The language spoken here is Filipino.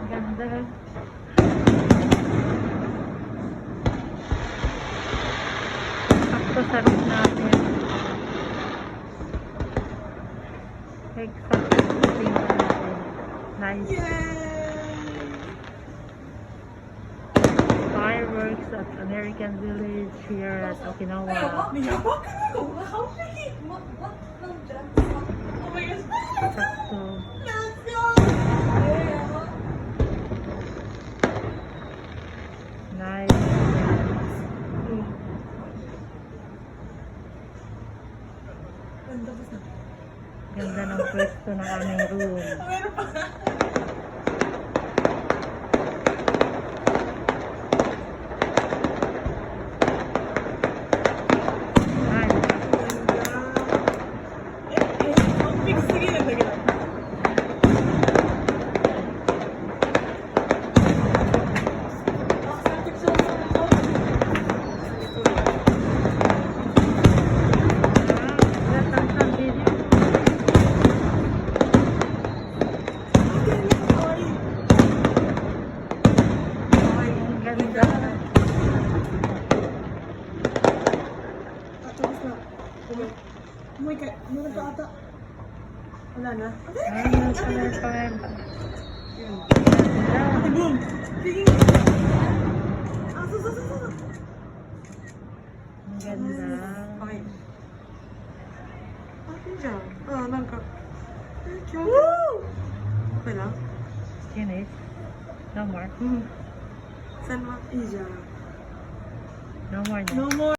Ganda. Sakto sa room natin. Exact tingnan natin. Nice. Fireworks at American Village here at Okinawa. Sakto. Nice. Ganda ng pwesto ng aming room. Oh my God, ano na ata? Wala na? Boom! Tingin! Ang ganda. Okay. Okay dyan. Nangka. Woo! Okay lang? Finish. No more. San ma? Ija. No more na. No more.